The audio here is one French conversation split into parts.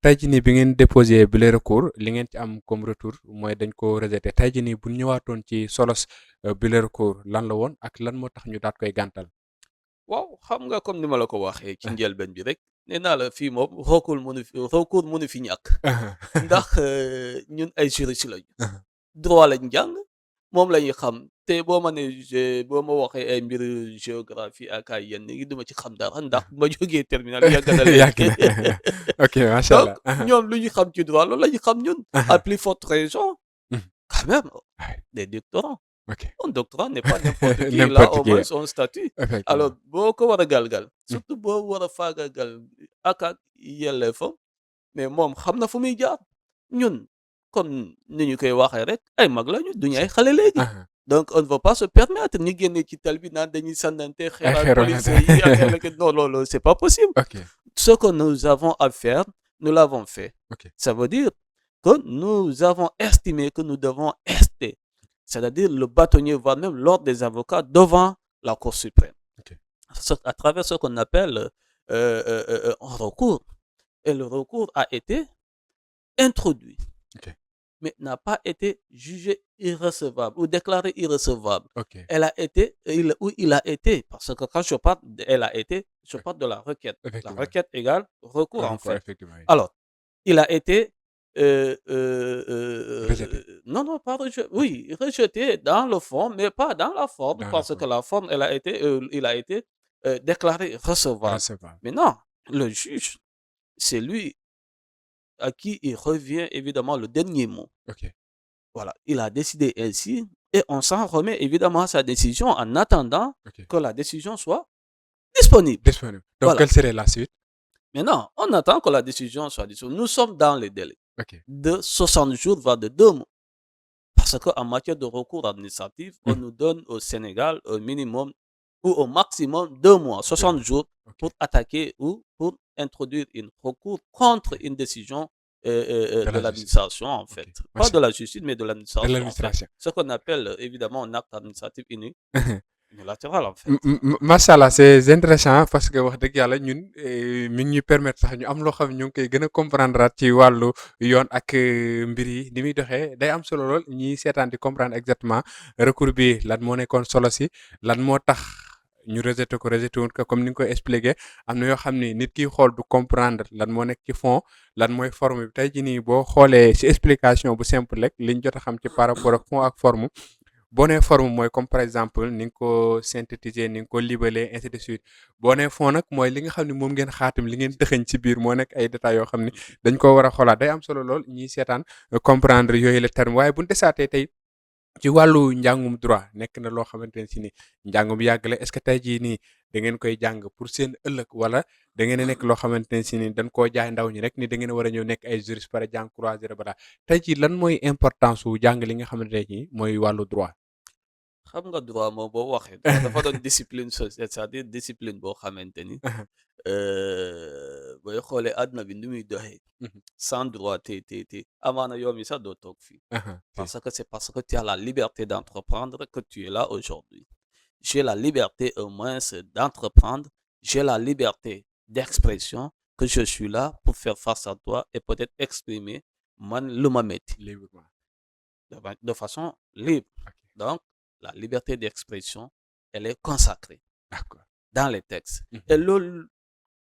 tey jii nii bi ngeen déposé bile recours li ngeen ci am comme retour mooy dañ ko rejeté tey jii nii bu ñu ñëwaatoon ci solos bile recours lan la woon ak lan moo tax ñu daat koy gàntal. waaw xam nga comme ni ma la ko waxee ci njëlbeen bi rek nee naa la fii moom recours mënu fi ñàkk ndax ñun ay juristes lañu. droit lañ jàng moom la ñuy xam te boo ma waxee ay mbiru géographie ak ay yenn yi duma ci xam dara ndax bu ma jógee terminal yàgg na yàgg léegi. na ok macha donc allah. ñoom lu ñu xam ci droit loolu la ñu xam ñun. à plus forte raison quand même des doctorants. ok Un doctorant n'est pas n'importe qui, il a n'importe au qui moins son statut. Alors effectivement. boo ko war a galgal surtout boo war a faagagal ak yelleefam mais moom xam na fu muy jaar ñun comme ni ñu koy waxee rek ay mag lañu duñu ay xale léegi. Donc on ne va pas se permettre ñu génne ci tel bi naan dañuy sànnante xeer ay ak xeeroon policiers yi ak non loolu c'est pas possible. ok Ce que nous avons à faire, nous l'avons fait. ok Ça veut dire que nous avons estimé que nous devons rester. C'est-à-dire le bâtonnier va même l'ordre des avocats devant la Cour suprême. Ok. À travers ce qu'on appelle un recours. Et le recours a été introduit, Ok. mais n'a pas été jugé irrecevable ou déclaré irrecevable. ok Il a été, parce que quand je parle elle a été, je parle de la requête. La effectivement requête égale recours en encore fait. effectivement oui. Alors, il a été Rejeté. non, pas rejeté. Oui, rejeté dans le fond, mais pas dans la forme, Dans la parce que la forme, il a été déclaré recevable. recevable. Maintenant, le juge, c'est lui à qui il revient évidemment le dernier mot. ok Voilà, il a décidé ainsi et on s'en remet évidemment à sa décision en attendant ok que la décision soit disponible. disponible donc Voilà. quelle serait la suite. Maintenant, on attend que la décision soit disponible. Nous sommes dans les délais ok de 60 jours, voire de 2 mois. Parce qu'en matière de recours administratif, on nous donne au Sénégal au minimum ou au maximum 2 mois, 60 jours ok pour attaquer ou pour introduire un recours contre une décision De de la l'administration, en fait. Ok. Pas de la justice, mais de de l'administration, en fait. l'administration. Ce qu'on appelle évidemment un acte administratif unilatéral, en fait. macha allah c'est intéressant parce que wax dëgg yàlla ñun mi ngi ñuy permettre sax ñu am loo xam ne ñu ngi koy gën a comprendre ci wàllu yoon ak mbir yi ni muy doxee day am solo lool ñiy seetaan di comprendre exactement recours bi lan moo nekkoon solo si lan moo tax ñu rejeté wuñ ko comme ni nga koy expliqué am na yoo xam ni nit kiy xool du comprendre lan moo nekk ci fond lan mooy forme bi tey jii nii boo xoolee si explication bu simple rek liñ jot a xam ci par rapport ak fond ak forme. boo nee forme mooy comme par exemple ni nga ko synthétiser ni nga ko libalee ainsi de suite boo nee fond nag mooy li nga xam ne moom ngeen xaatim li ngeen dëxëñ ci biir moo nekk ay détails yoo xam ne dañ ko war a xoolaat day am solo lool ñiy seetaan comprendre yooyu la terme waaye bu ñu desaatee tey ci wàllu njàngum droit nekk na loo xamante ne si ni njàngum yàgg la est-ce que tey jii nii da ngeen koy jàng pour seen ëllëg wala da ngeen a nekk loo xamante ne si ni dañ koo jaay ndaw ñi rek ni da ngeen a war a ñëw nekk ay juriste par jàng croiser balaa tey jii lan mooy importance su jàng li nga xamante ne nii mooy wàllu droit. xam nga droit moom boo waxee droit dafa doon discipline sociale c'est-à-dire discipline boo xamante ni booy xoolee àdduna bi ni muy doxee sans droit te amaana yow mi sax doo toog fii parce que tu as la liberté d'entreprendre que tu es là aujourd'hui. J'ai la liberté au moins d'entreprendre, j'ai la liberté d'expression que je suis là pour faire face à toi et peut-être exprimer man lu ma metti librement. de façon libre. Ok. Donc la liberté d'expression, elle est consacrée D'accord. dans les textes. Mhm. Et loolu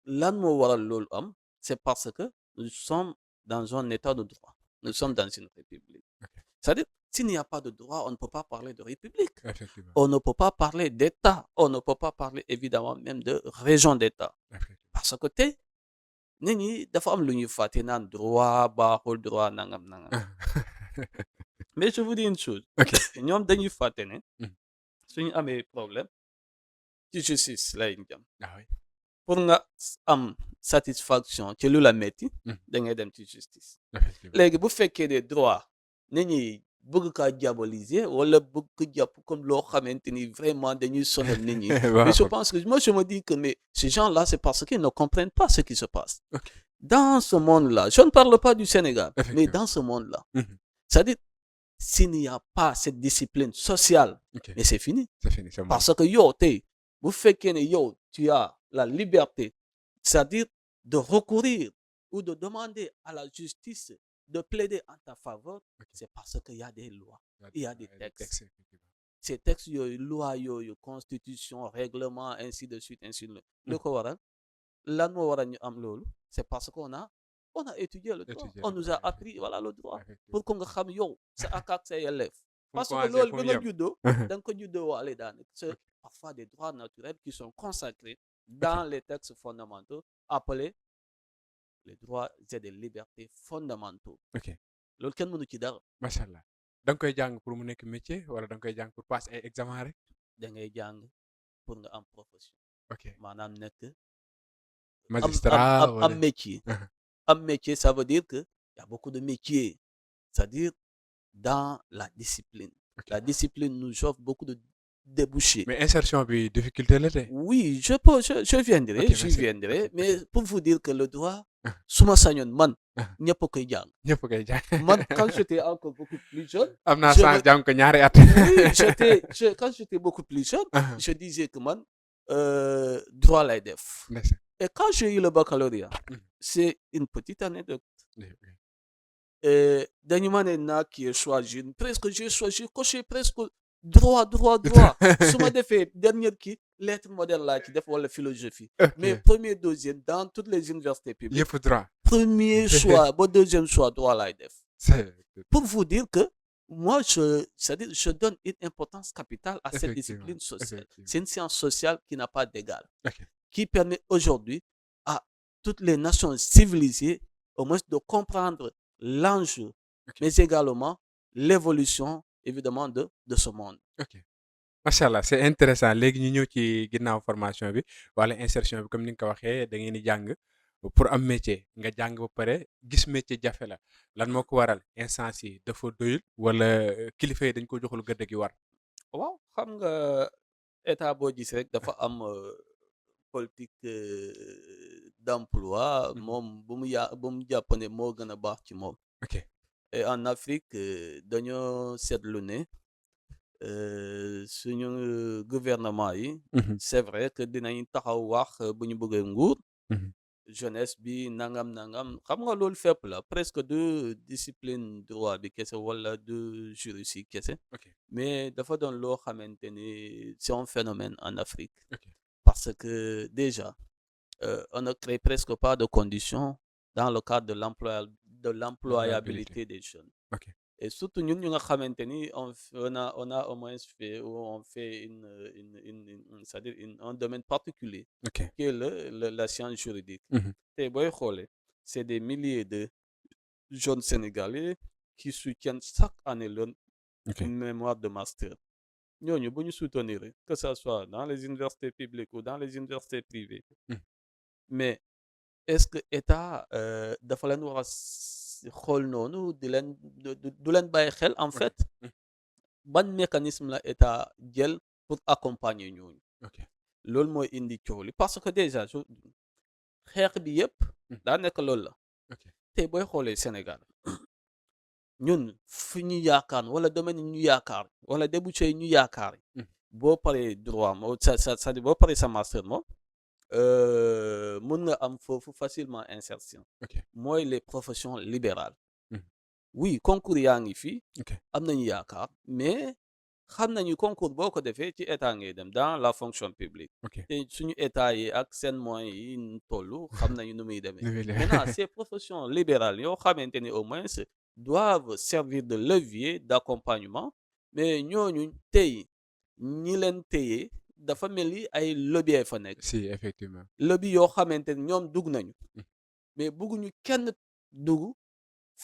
lan moo waral loolu am c'est parce que nous sommes dans un état de droit. Nous sommes dans une république. Ok. C'est-à-dire, s'il n'y a pas de droit, on ne peut pas parler de république. Effectivement. On ne peut pas parler d'État. On ne peut pas parler évidemment même de région d'État. Effectivement. Parce que tey nit ñi dafa am lu ñuy fàtte naan droit baaxul droit nangam nangam. Mais je vous dis une chose. Ok. ñoom dañuy fàtte ne Mhm. suñu amee problème ci justice lay jëm Ah oui. pour nga am satisfaction ci lu la metti Mhm. da ngay dem ci justice. Effectivement. léegi bu fekkee ne droit nit ñi bëgg kaa diaboliser wala bëgg ko jàpp comme loo xamante ni vraiment dañuy sonal nit ñi. Mais je pense que moi je me dis que mais ces gens-là c'est parce qu'ils ne comprennent pas ce qui se passe. Ok. Dans ce monde-là, je ne parle pas du Sénégal, mais Effectivement. dans ce monde-là, Mhm. c'est-à-dire s'il n'y a pas cette discipline sociale, Ok. mais c'est fini. C'est fini, c'est bon. Parce que yow tey bu fekkee ne yow tu as la liberté c'est-à-dire de recourir ou de demander à la justice de plaider en ta faveur, c'est parce qu'il y a des lois, il y a des textes. Ces textes yooyu loi yooyu constitution règlement ainsi de suite ainsi de suite lu ko waral lan moo waral ñu am loolu c'est parce qu'on a étudié le droit on nous a appris voilà le droit pour que nga xam yow sa ak ak sa yelleef parce que loolu bi nga juddoo da nga ko juddoo waale daanaka c'est parfois des droits naturels qui sont consacrés dans les textes fondamentaux appelés les droits et des libertés fondamentaux. loolu kenn mënu ci dara. macha allah da nga koy jàng pour mu nekk métier wala da nga koy jàng pour passer ay examen rek. da ngay jàng pour nga am profession. maanaam nekk. magistrat am métier. am métier ça veut dire que y a beaucoup de métiers c'est-à-dire dans la discipline. La discipline nous offre beaucoup de débouchés. Mais insertion bi difficulté la de. Oui, je viendrai, mais pour vous dire que le droit suma sañoon man ñëpp a koy jàng. ñëpp a koy jàng. Man quand j'étais encore beaucoup plus jeune. am naa chance jàng ko ñaari at. Oui, quand j'étais beaucoup plus jeune. Je disais que man droit lay def. Et quand j'ai eu le baccalauréat, c'est une petite anecdote. Dañu ma ne naa kii choisir presque j'ai coché presque droit su ma defee dernière kii lettre moderne laa ci def wala philosophie. Mais premier deuxième dans toutes les universités publiques. yëpp droit. Premier choix ba deuxième choix droit laay def. Pour vous dire que moi c'est-à-dire je donne une importance capitale à cette discipline sociale. C'est une science sociale qui n'a pas d'égal. Qui permet aujourd'hui à toutes les nations civilisées au moins de comprendre l'enjeu, mais également l'évolution évidemment de ce monde. macha allah c'est intéressant léegi ñu ñëw ci ginnaaw formation bi wala insertion bi comme ni nga ko waxee da ngeen di jàng pour am métier nga jàng ba pare gis métier jafe la lan moo ko waral instance yi dafa doyul wala kilifa yi dañ ko joxul gëdd gi war. waaw xam nga état boo gis rek dafa am politique d'emploi moom bu mu jàpp ne moo gën a baax ci moom. Et en Afrique dañoo seetlu ne suñu gouvernement yi. C'est vrai que dinañ taxaw wax bu ñu bëggee nguur. Jeunesse bi nangam xam nga loolu fépp la presque de discipline droit bi kese wala de juridique kese. Mais dafa doon loo xamante ni c'est un phénomène en Afrique. Parce que déjà on ne crée presque pas de conditions dans le cadre de l'employabilité des jeunes. Et surtout ñun ñu nga xamante ni on a au moins fait ou on fait c'est-à-dire un domaine particulier. Qui est la science juridique. Te booy xoolee c'est des milliers de jeunes Sénégalais qui soutiennent chaque année leur mémoire de master. ñooñu bu ñu soutenir que ça soit dans les universités publiques ou dans les universités privées. Mais est-ce que état dafa leen war a xool noonu du leen bàyyi xel en fait ban mécanisme la état jël pour accompagner ñooñu. loolu mooy indi coow li parce que déjà xeex bi yëpp daa nekk loolu la. te booy xoolee Sénégal ñun fu ñu yaakaar wala domaine ñu yaakaar wala débouché ñu yaakaar boo paree droit moo c'est-à-dire boo paree sa master moom mën nga am foofu facilement insertion. mooy les professions libérales. Oui concours yaa ngi fii. am nañu yaakaar mais xam nañu concours boo ko defee ci état ngay dem dans la fonction publique. te suñu état yi ak seen moyens yi tollu xam nañu nu muy demee. Maintenant ces professions libérales yoo xamante ni au moins doivent servir de levier d'accompagnement mais ñooñu tey ñi leen téye dafa mel ni ay lobby fa nekk. Si effectivement. lobby yoo xamante ni ñoom dugg nañu. mais bëgguñu kenn dugg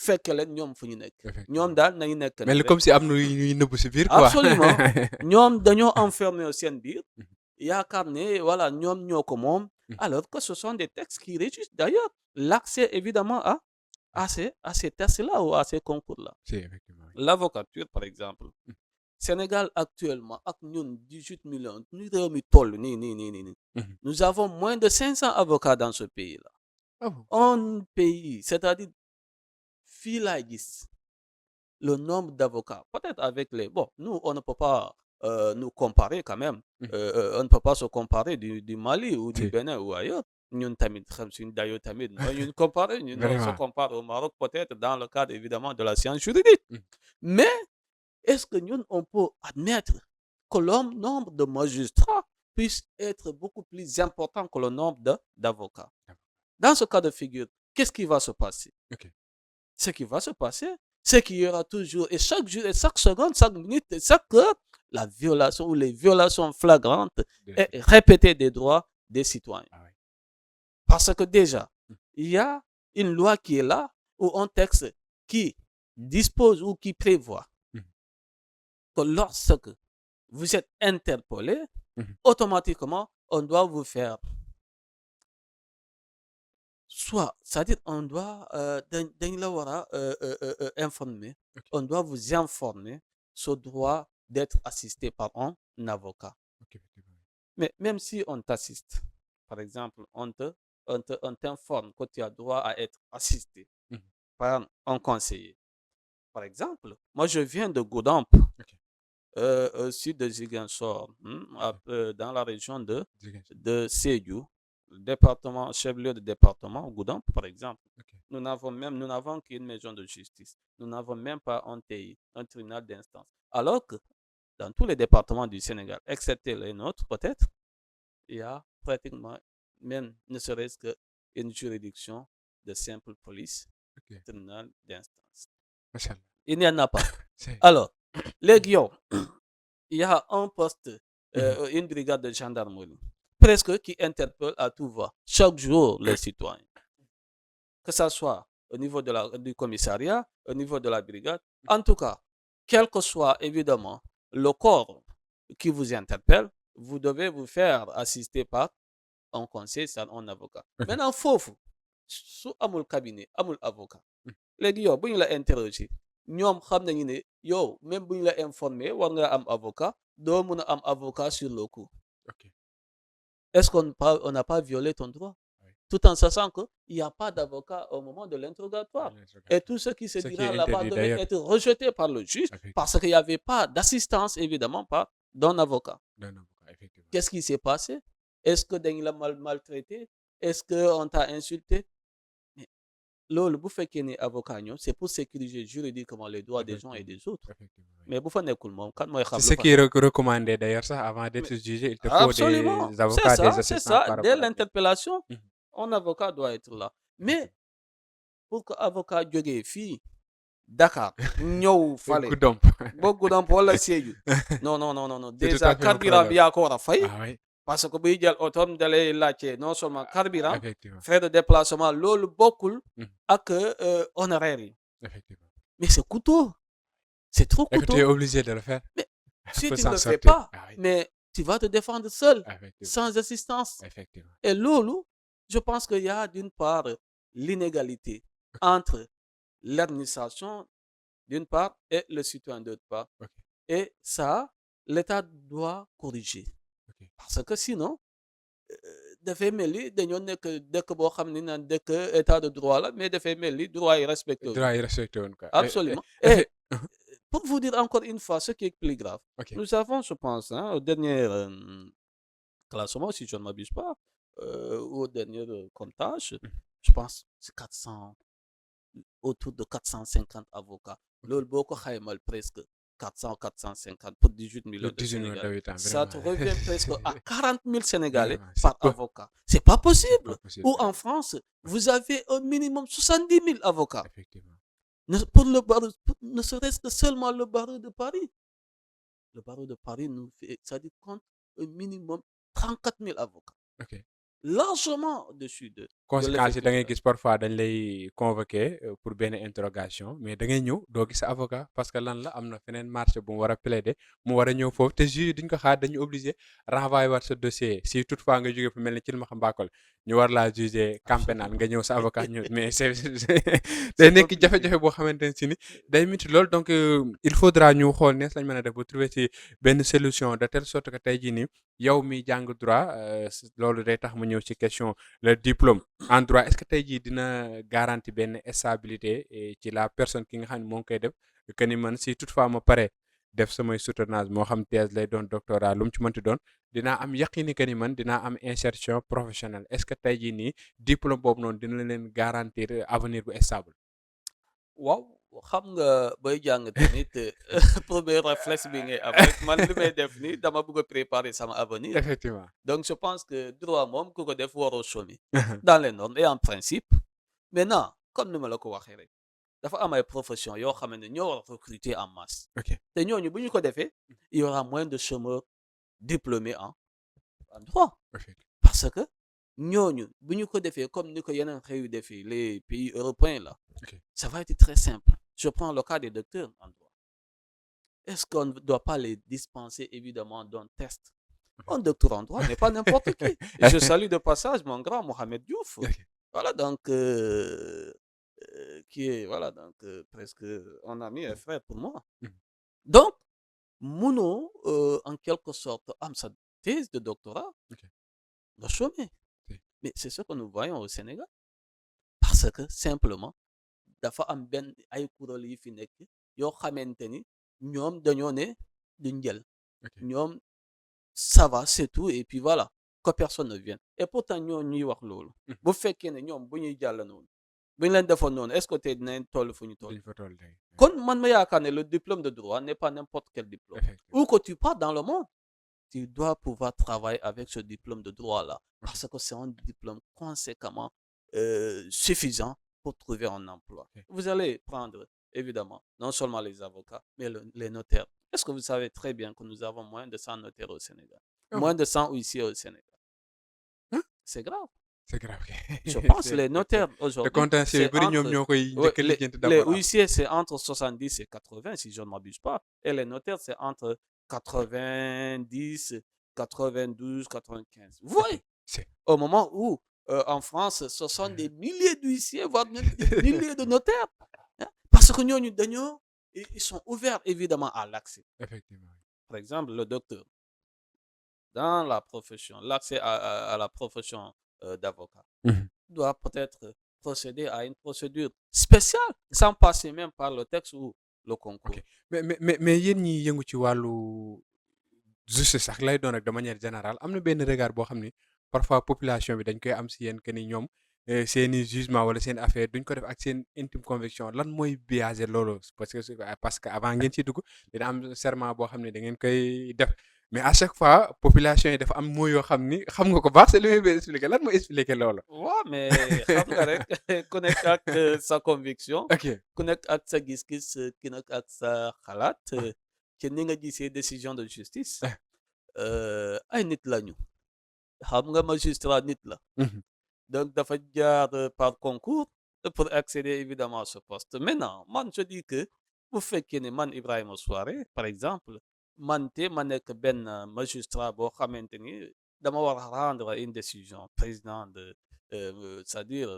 fekk leen ñoom fu ñu nekk. ñoom daal nañu nekk. mel ni comme si am na ñuy nëbb si biir quoi. Absolument ñoom dañoo enfermé seen biir. yaakaar ne voilà ñoom ñoo ko moom. alors que ce sont des textes qui régissent d'ailleurs l'accès évidemment à ces tests-là ou à ces concours-là. Si effectivement. L'avocature par exemple. Sénégal actuellement ak ñun 18 millions ñu réew mi toll nii. Nous avons moins de 500 avocats dans ce pays-là. Un pays c'est-à-dire fii laay gis le nombre d'avocats peut-être avec nous on ne peut pas nous comparer quand même. On ne peut pas se comparer du Mali ou du Bénin ou ailleurs ñun tamit xam suñu dayoo tamit mooy ñun comparer ñun on se Vraiment. compare au Maroc peut-être dans le cadre évidemment de la science juridique. Mais est-ce que ñun on peut admettre que le nombre de magistrats puisse être beaucoup plus important que le nombre d'avocats? Dans ce cas de figure, qu'est-ce qui va se passer? Ce qui va se passer, c'est qu'il y aura toujours, et chaque jour, et chaque seconde, chaque minute, et chaque heure, la violation ou les violations flagrantes et répétées des droits des citoyens. Parce que déjà, il y a une loi qui est là, ou un texte qui dispose ou qui prévoit que lorsque vous êtes interpellé, automatiquement, on doit vous faire soit, c'est-à-dire on doit informer, on doit vous informer sur le droit d'être assisté par un avocat. Mais même si on t'assiste, par exemple, on t'informe que tu as droit à être assisté par un conseiller. Par exemple, moi je viens de Goudamp, au sud de Ziguinchor, dans la région de Sédhiou, le département, chef-lieu de département, Goudamp, par exemple. Nous n'avons qu'une maison de justice. Nous n'avons même pas un TI, un tribunal d'instance. Alors que dans tous les départements du Sénégal, excepté les nôtres peut-être, il y a pratiquement, même ne serait-ce qu'une juridiction de simple police, tribunal d'instance. Il n'y en a pas. Alors, les guillons, il y a un poste, une brigade de gendarmerie, presque qui interpelle à tout va, chaque jour les citoyens. Que ce soit au niveau du commissariat, au niveau de la brigade, en tout cas, quel que soit évidemment le corps qui vous interpelle, vous devez vous faire assister par un conseiller, un avocat. Maintenant, fofu, sous amul cabinet, amul avocat. Les guillons, si la interroger, ñoom xam nañu ne yow même bu ñu la informé war nga am avocat doo mun a am avocat sur le coup. Est-ce qu'on n'a pas violé ton droit? Tout en sachant qu'il n'y a pas d'avocat au moment de l'interrogatoire. Et tout ce qui se dira là-bas devait être rejeté par le juge parce qu'il n'y avait pas d'assistance, évidemment, pas d'un avocat. Qu'est-ce qui s'est passé? Est-ce que Daniel l'a maltraité? Est-ce qu'on t'a insulté? Le bouffet qui est avocat, c'est pour sécuriser juridiquement les droits des gens et des autres. Mais bouffet n'est c'est ce qui est recommandé d'ailleurs, ça, avant d'être jugé, il te faut des avocats, des assistants. C'est ça, dès l'interpellation, un avocat doit être là. Mais pour que avocat jógee fii Dakar ñëw fale beaucoup d'emplois la Sédhiou non déjà carburant bi yaa ko war a fay parce que buy jël otom dalay laajte non seulement carburant frais de déplacement loolu bokkul ak honoraire yi mais c'est coûteux, c'est trop coûteux. Tu es obligé de le faire. Mais si tu ne le fais pas, mais tu vas te défendre seul, sans assistance. Et loolu, je pense qu'il y a d'une part l'inégalité entre l'administration d'une part et le citoyen d'autre part. Et ça, l'État doit corriger. Parce que sinon, dafay mel ni dañoo nekk dëkk boo xam ne naan dëkk état de droit la mais dafay mel ni droit yi respecté woon. Absolument. Et pour vous dire encore une fois ce qui est plus grave, nous avons, je pense, au dernier classement, si je ne m'abuse pas, au dernier comptage, je pense c'est 400, autour de 450 avocats. Loolu boo ko xaymal presque 450 pour 18 millions de Sénégalais. Ça te revient presque à 40 000 Sénégalais par avocat. C'est pas possible. Ou en France, vous avez au minimum 70 000 avocats. Pour le barreau, ne serait-ce que seulement le barreau de Paris. Le barreau de Paris nous fait, ça dit compte un minimum 34 000 avocats. Largement au-dessus de. Conséquence da ngay gis parfois dañ lay convoqué pour benn interrogation mais da ngay ñëw doo gis avocat parce que lan la am na feneen marché bu mu war a plaider mu war a ñëw foofu te juge duñ ko xaar dañu obligé renvoyer waat sa dossier si toutefois nga jógee fu mel ni ci ma xam mbàkkol ñu war laa juger camp pénal nga ñëw sa avocat ñëw mais c'est day nekk jafe-jafe boo xamante ne si ni day métti lool donc il faudra ñu xool nees lañ mën a def ba trouver ci benn solution de telle sorte que tey jii nii yow mi jàng droit loolu day tax mu ñëw ci question le diplôme en droit est-ce que tey jii dina garantie benn stabilité ci la personne ki nga xam ne moo ngi koy def que ni man si toutefois ma pare def samay soutenance moo xam thèse lay doon doctorat lu mu ci mënti doon dinaa am yaqini que ni man dinaa am insertion professionnelle est-ce que tey jii nii diplôme boobu noonu dina leen garantir avenir bu stable. waaw xam nga booy jàng tamit premier réflexe bi ngay am rek man li may def ni dama bëgg a préparer sama avenir. Effectivement. Donc je pense que droit moom ku ko def waroo chômer dans les normes et en principe. Maintenant comme ni ma la ko waxee rek dafa am ay profession yoo xam ne ñoo war a recruter en masse. ok te ñooñu bu ñu ko defee il y aura moins de chômeurs diplômés en droit. effectivement. Parce que ñooñu bu ñu ko defee comme ni ko yeneen réew yi defee les pays européens là, ok ça va être très simple. Je prends le cas des docteurs en droit. Est-ce qu'on ne doit pas les dispenser évidemment d'un test? Un docteur en droit n'est pas n'importe qui. Et je salue de passage mon grand Mohamed Diouf. ok Voilà donc qui est voilà donc presque un ami et frère pour moi. Mhm. Donc munoo en quelque sorte am sa thèse de doctorat Ok. nga chômer. Oui. Mais c'est ce que nous voyons au Sénégal. Parce que simplement dafa am benn ay kuréel yi fi nekk yoo xamante ni ñoom dañoo ne duñ jël. ok ñoom ça va c'est tout et puis voilà que personne ne vienne. Et pourtant ñoo ñuy wax loolu. Mhm. bu fekkee ne ñoom bu ñuy jàll noonu bu ñu leen defoon noonu est-ce que tey dinañ toll fu ñu toll. duñ fa toll tey. kon man ma yaakaar ne le diplôme de droit n'est pas n'importe quel diplôme. effectivement. Où que tu partes dans le monde, tu dois pouvoir travailler avec ce diplôme de droit-là. Parce que c'est un diplôme conséquemment suffisant pour trouver un emploi. Ok. Vous allez prendre, évidemment, non seulement les avocats, mais les notaires. Est-ce que vous savez très bien que nous avons moins de 100 notaires au Sénégal? Oh. Moins de 100 ici au Sénégal. Hein? C'est grave. c'est grave. Je pense C'est- les notaires le aujourd'hui, contentieux yu c'est bëri ñoom entre ñoo koy ouais, njëkk a lijjanti les d'abord. huissiers, c'est entre 70 et 80, si je ne m'abuse pas. Et les notaires, c'est entre 90, 92, 95. Vous voyez, C'est- au moment où en France, ce sont des milliers d'huissiers, voire même des milliers de notaires. Hein. Parce que nous, ils sont ouverts évidemment à l'accès. effectivement. Par exemple, le docteur, dans la profession, l'accès à la profession d'avocat Mhm. doit peut-être procéder à une procédure spéciale sans passer même par le texte ou le concours. ok mais yéen ñi yëngu ci wàllu justice sax lay doon rek de manière générale am na benn regard boo xam ni parfois population bi dañ koy am si yéen que ni ñoom seeni jugement wala seen affaire duñ ko def ak seen intime conviction lan mooy biaisé loolu parce que avant ngeen ciy dugg dina am serment boo xam ne da ngeen koy def mais à chaque fois population yi dafa am moo yoo xam ni xam nga ko baax c'est li may bëgg expliquer lan mooy expliquer loolu. Ouais, mais xam nga rek ku nekk ak sa conviction, ok ku nekk ak sa gis-gis, ku nekk ak sa xalaat, ci ni nga gisee décision de justice. Ay nit lañu. Xam nga magistrat nit la. Mhm. Donc dafa jaar par concours pour accéder évidemment à ce poste. Maintenant, man je dis que bu fekkee ne man Ibrahima Souaré par exemple man te ma nekk benn magistrat boo xamante ni dama war a rendre une décision président de c'est-à-dire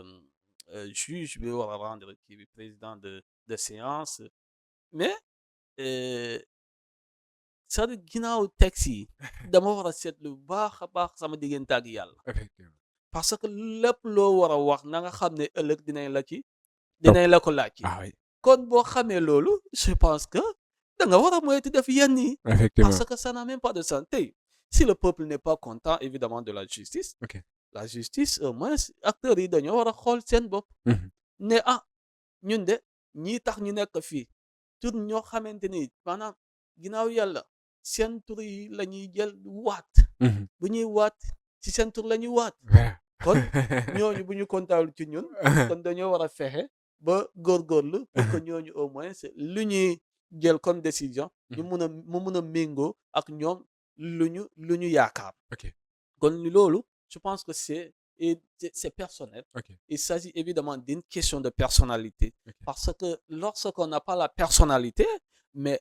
juge bi war a rendre kii bi président de séance mais c'est-à-dire ginnaaw texte yi dama war a seetlu bu baax a baax sama diggante ak yàlla. effectivement. Parce que lépp loo war a wax na nga xam ne ëllëg dinañ la ko laaj. ah oui kon boo xamee loolu je pense que da nga war a moytu def yenn yi. effectivement. Parce que ça n'a même pas de sens. Tey si le peuple n'est pas content évidemment de la justice. Ok. La justice au moins acteurs yi dañoo war a xool seen bopp. Mhm. ne ñun de ñii tax ñu nekk fii tur ñoo xamante ni maanaam ginnaaw yàlla seen tur yi la ñuy jël waat. Mhm. bu ñuy waat ci seen tur la ñuy waat. Voilà. kon ñooñu bu ñu kontaanul ci ñun kon dañoo war a fexe ba góorgóorlu pour que ñooñu au moins lu ñuy jël comme décision ñu mun a méngoo ak ñoom lu ñu yaakaar. ok kon loolu je pense que c'est personnel. ok Il s'agit évidemment d'une question de personnalité. Ok. Parce que lorsqu'on n'a pas la personnalité, mais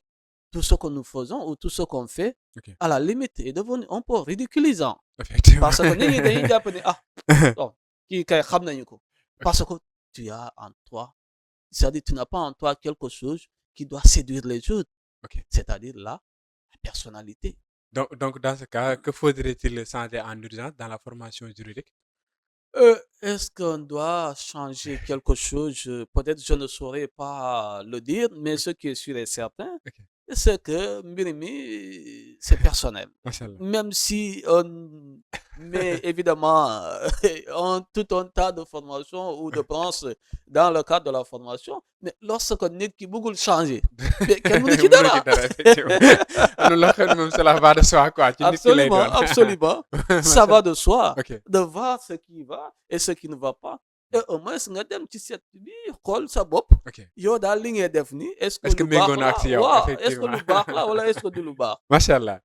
tout ce que nous faisons ou tout ce qu'on fait, Ok. à la limite, est devenu un peu ridiculisant. effectivement. Parce que nit ñi dañuy jàpp ne bon kii kay xam nañu ko. Parce que tu as en toi, c'est-à-dire tu n'as pas en toi quelque chose qui doit séduire les autres. Ok. C'est-à-dire la personnalité. Donc dans ce cas que faudrait-il changer en urgence dans la formation juridique? Est-ce qu'on doit changer quelque chose? Peut-être je ne saurais pas le dire, mais ce qui est sûr et certain, Ok. c'est que mbir mi c'est personnel. macha allah. Même si on met évidemment tout un tas de formations ou de branches dans le cadre de la formation, mais lorsque nit ki bëggul changer, mais kenn mënu ci mënoo ci dara. dara effectivement am na loo xam ne moom cela va de soi quoi ci nit ki lay Absolument, doon. absolument. Ça macha va de soi ok de voir ce qui va et ce qui ne va pas. Et au moins nga dem ci seet bi xool sa bopp. ok Yow daal li ngay def nii est-ce que est-ce que lu baax méngoo na ak la si yow waaw est-ce que effectivement lu baax la wala est-ce que du lu baax. macha allah.